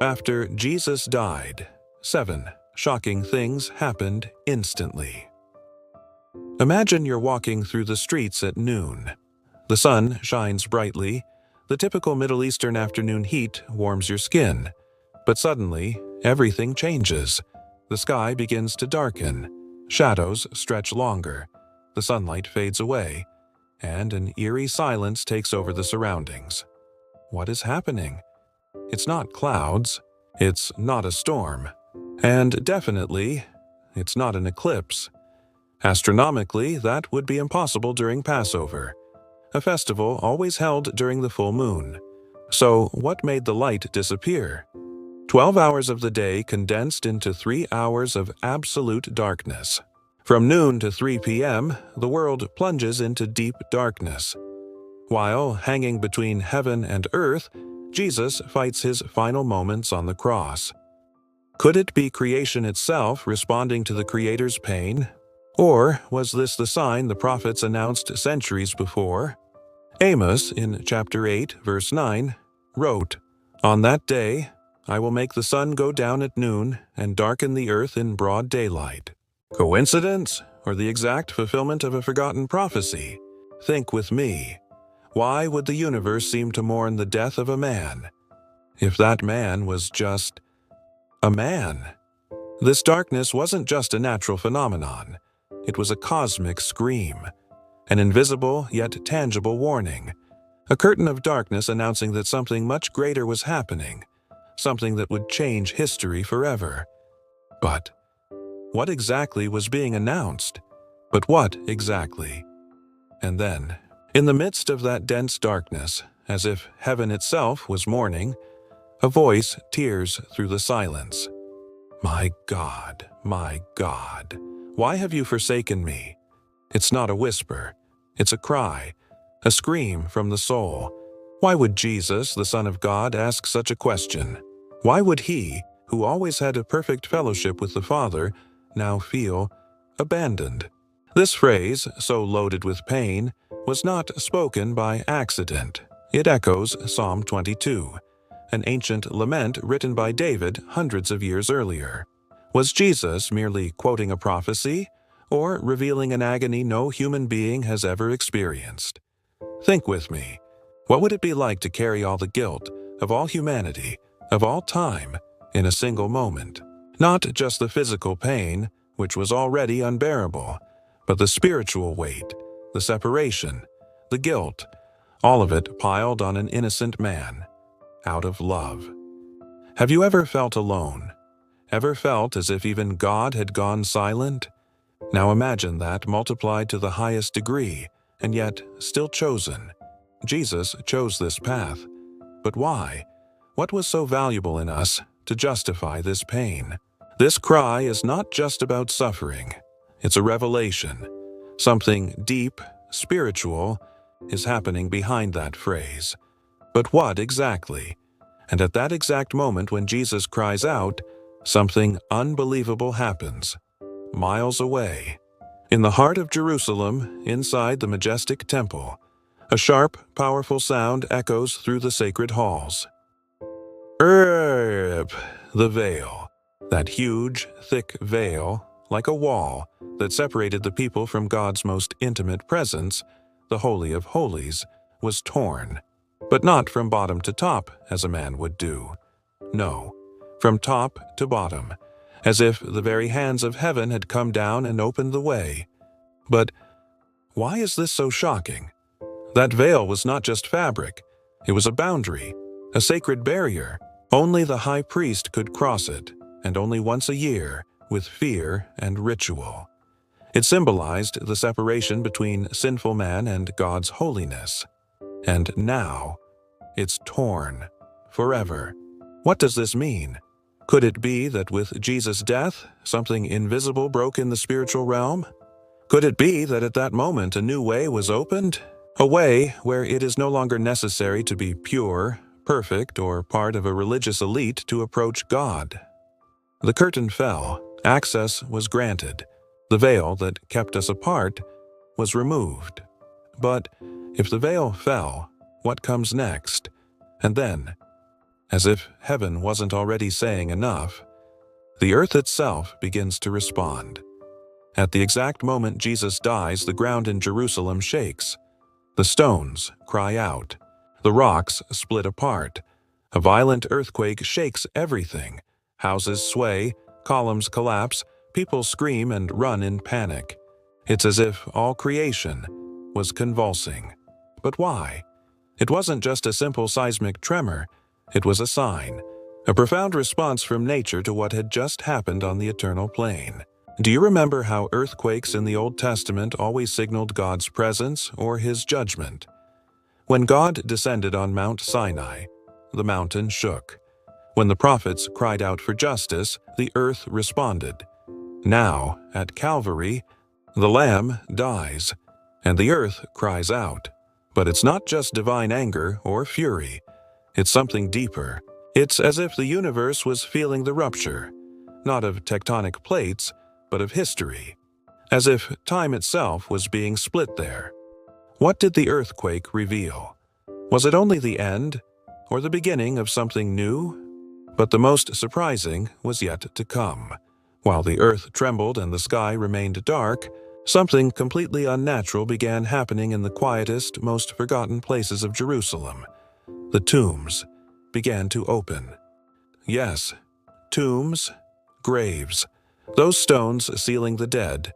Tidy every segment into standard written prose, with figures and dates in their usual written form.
After Jesus died, 7 shocking things happened instantly. Imagine you're walking through the streets at noon. The sun shines brightly. The typical Middle Eastern afternoon heat warms your skin. But suddenly, everything changes. The sky begins to darken. Shadows stretch longer. The sunlight fades away, and an eerie silence takes over the surroundings. What is happening? It's not clouds. It's not a storm. And definitely, it's not an eclipse. Astronomically, that would be impossible during Passover, a festival always held during the full moon. So, what made the light disappear? 12 hours of the day condensed into 3 hours of absolute darkness. From noon to 3 p.m., the world plunges into deep darkness. While hanging between heaven and earth, Jesus fights his final moments on the cross. Could it be creation itself responding to the Creator's pain? Or was this the sign the prophets announced centuries before? Amos, in chapter 8, verse 9, wrote, "On that day, I will make the sun go down at noon and darken the earth in broad daylight." Coincidence, or the exact fulfillment of a forgotten prophecy? Think with me. Why would the universe seem to mourn the death of a man, if that man was just a man? This darkness wasn't just a natural phenomenon. It was a cosmic scream, an invisible yet tangible warning, a curtain of darkness announcing that something much greater was happening, something that would change history forever. But what exactly was being announced? But what exactly? And then, in the midst of that dense darkness, as if heaven itself was mourning, a voice tears through the silence. My God, why have you forsaken me?" It's not a whisper. It's a cry, a scream from the soul. Why would Jesus, the Son of God, ask such a question? Why would he, who always had a perfect fellowship with the Father, now feel abandoned? This phrase, so loaded with pain, was not spoken by accident. It echoes Psalm 22, an ancient lament written by David hundreds of years earlier. Was Jesus merely quoting a prophecy, or revealing an agony no human being has ever experienced? Think with me. What would it be like to carry all the guilt of all humanity, of all time, in a single moment? Not just the physical pain, which was already unbearable, but the spiritual weight, the separation, the guilt, all of it piled on an innocent man, out of love. Have you ever felt alone? Ever felt as if even God had gone silent? Now imagine that multiplied to the highest degree, and yet still chosen. Jesus chose this path. But why? What was so valuable in us to justify this pain? This cry is not just about suffering. It's a revelation. Something deep, spiritual, is happening behind that phrase. But what exactly? And at that exact moment when Jesus cries out, something unbelievable happens. Miles away, in the heart of Jerusalem, inside the majestic temple, a sharp, powerful sound echoes through the sacred halls. The veil. That huge, thick veil, like a wall, that separated the people from God's most intimate presence, the Holy of Holies, was torn. But not from bottom to top, as a man would do. No, from top to bottom, as if the very hands of heaven had come down and opened the way. But why is this so shocking? That veil was not just fabric. It was a boundary, a sacred barrier. Only the high priest could cross it, and only once a year, with fear and ritual. It symbolized the separation between sinful man and God's holiness. And now, it's torn, forever. What does this mean? Could it be that with Jesus' death, something invisible broke in the spiritual realm? Could it be that at that moment a new way was opened? A way where it is no longer necessary to be pure, perfect, or part of a religious elite to approach God. The curtain fell, access was granted. The veil that kept us apart was removed. But if the veil fell, what comes next? And then, As if heaven wasn't already saying enough, the earth itself begins to respond. At the exact moment Jesus dies, the ground in Jerusalem shakes. The stones cry out. The rocks split apart. A violent earthquake shakes everything. Houses sway, columns collapse, people scream and run in panic. It's as if all creation was convulsing. But why? It wasn't just a simple seismic tremor. It was a sign, a profound response from nature to what had just happened on the eternal plane. Do you remember how earthquakes in the Old Testament always signaled God's presence or His judgment? When God descended on Mount Sinai, the mountain shook. When the prophets cried out for justice, the earth responded. Now, at Calvary, the Lamb dies, and the earth cries out. But it's not just divine anger or fury. It's something deeper. It's as if the universe was feeling the rupture, not of tectonic plates, but of history. As if time itself was being split there. What did the earthquake reveal? Was it only the end, or the beginning of something new? But the most surprising was yet to come. While the earth trembled and the sky remained dark, something completely unnatural began happening in the quietest, most forgotten places of Jerusalem. The tombs began to open. Yes, tombs, graves. Those stones sealing the dead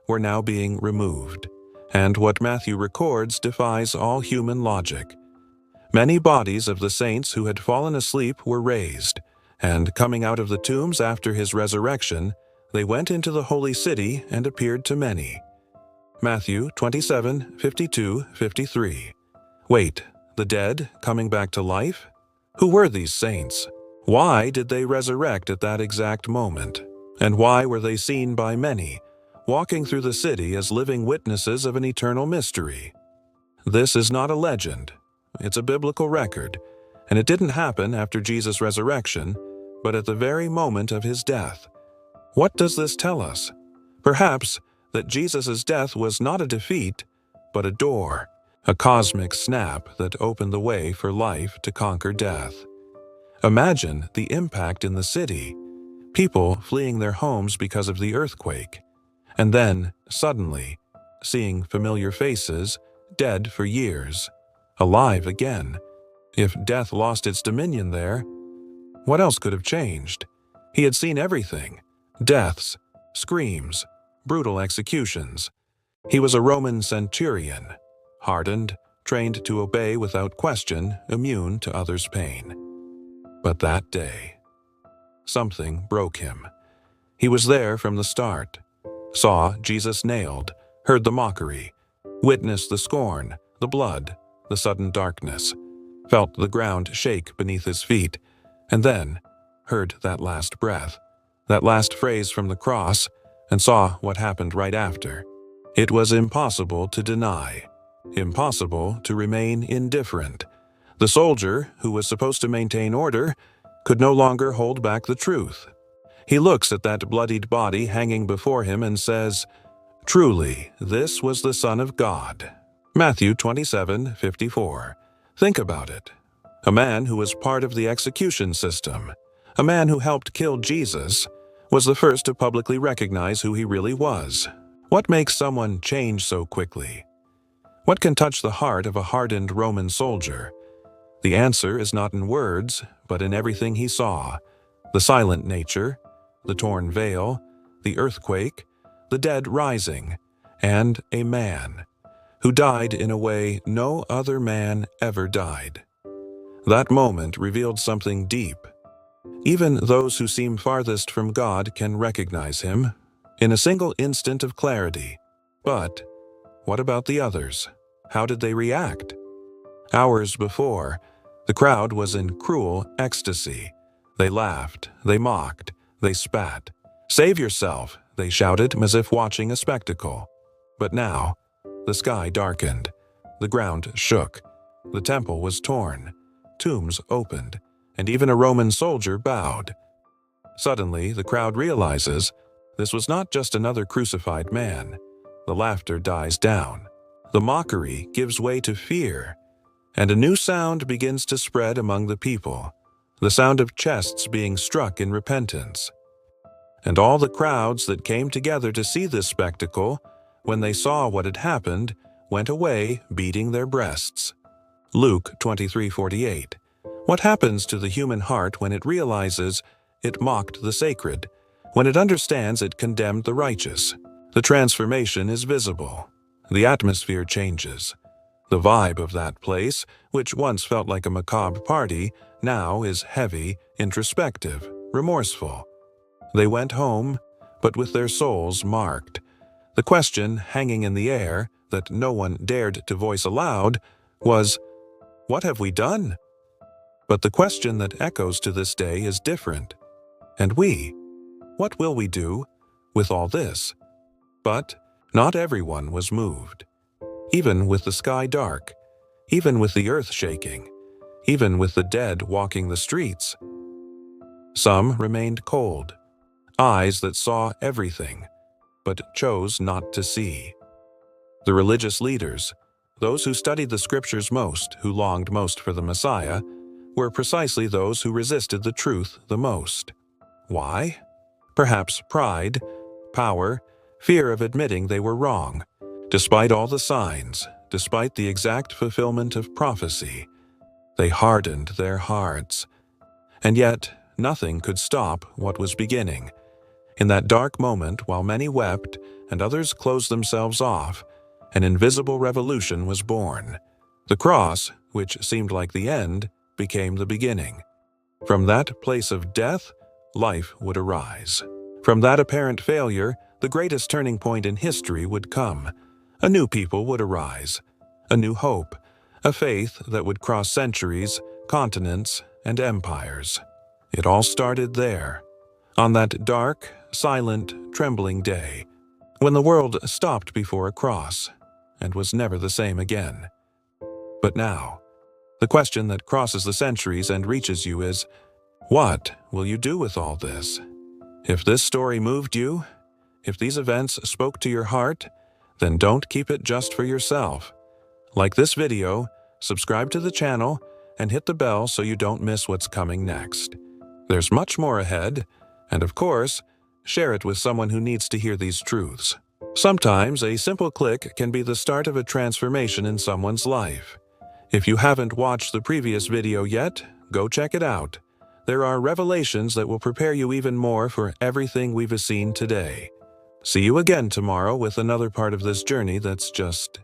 were now being removed, and what Matthew records defies all human logic. Many bodies of the saints who had fallen asleep were raised, and coming out of the tombs after his resurrection, they went into the holy city and appeared to many. Matthew 27:52-53. Wait, the dead coming back to life? Who were these saints? Why did they resurrect at that exact moment? And why were they seen by many, walking through the city as living witnesses of an eternal mystery? This is not a legend. It's a biblical record, and it didn't happen after Jesus' resurrection, but at the very moment of his death. What does this tell us? Perhaps that Jesus' death was not a defeat, but a door, a cosmic snap that opened the way for life to conquer death. Imagine the impact in the city, people fleeing their homes because of the earthquake, and then, suddenly, seeing familiar faces, dead for years, alive again. If death lost its dominion there, what else could have changed? He had seen everything: deaths, screams, brutal executions. He was a Roman centurion, hardened, trained to obey without question, immune to others' pain. But that day, something broke him. He was there from the start, saw Jesus nailed, heard the mockery, witnessed the scorn, the blood, the sudden darkness, felt the ground shake beneath his feet, and then heard that last breath, that last phrase from the cross, and saw what happened right after. It was impossible to deny, impossible to remain indifferent. The soldier, who was supposed to maintain order, could no longer hold back the truth. He looks at that bloodied body hanging before him and says, "Truly, this was the Son of God." Matthew 27:54. Think about it. A man who was part of the execution system, a man who helped kill Jesus, was the first to publicly recognize who he really was. What makes someone change so quickly? What can touch the heart of a hardened Roman soldier? The answer is not in words, but in everything he saw: the silent nature, the torn veil, the earthquake, the dead rising, and a man who died in a way no other man ever died. That moment revealed something deep. Even those who seem farthest from God can recognize him in a single instant of clarity. But what about the others? How did they react? Hours before, the crowd was in cruel ecstasy. They laughed, they mocked, they spat. "Save yourself," they shouted, as if watching a spectacle. But now, the sky darkened, the ground shook, the temple was torn, tombs opened, and even a Roman soldier bowed. Suddenly, the crowd realizes this was not just another crucified man. The laughter dies down. The mockery gives way to fear, and a new sound begins to spread among the people. the sound of chests being struck in repentance. And all the crowds that came together to see this spectacle, when they saw what had happened, went away beating their breasts. Luke 23:48. What happens to the human heart when it realizes it mocked the sacred, when it understands it condemned the righteous? The transformation is visible. The atmosphere changes. The vibe of that place, which once felt like a macabre party, now is heavy, introspective, remorseful. They went home, but with their souls marked. The question hanging in the air, that no one dared to voice aloud, was, "What have we done?" But the question that echoes to this day is different. And we? What will we do with all this? But not everyone was moved. Even with the sky dark, even with the earth shaking, even with the dead walking the streets, some remained cold, eyes that saw everything, but chose not to see. The religious leaders, those who studied the scriptures most, who longed most for the Messiah, were precisely those who resisted the truth the most. Why? Perhaps pride, power, fear of admitting they were wrong. Despite all the signs, despite the exact fulfillment of prophecy, they hardened their hearts. And yet, nothing could stop what was beginning. In that dark moment, while many wept and others closed themselves off, an invisible revolution was born. The cross, which seemed like the end, became the beginning. From that place of death, life would arise. From that apparent failure, the greatest turning point in history would come. A new people would arise, a new hope, a faith that would cross centuries, continents, and empires. It all started there, on that dark, silent, trembling day, when the world stopped before a cross and was never the same again. But now, the question that crosses the centuries and reaches you is, what will you do with all this? If this story moved you, if these events spoke to your heart, then don't keep it just for yourself. Like this video, subscribe to the channel, and hit the bell so you don't miss what's coming next. There's much more ahead, and of course, share it with someone who needs to hear these truths. Sometimes a simple click can be the start of a transformation in someone's life. If you haven't watched the previous video yet, go check it out. There are revelations that will prepare you even more for everything we've seen today. See you again tomorrow with another part of this journey that's just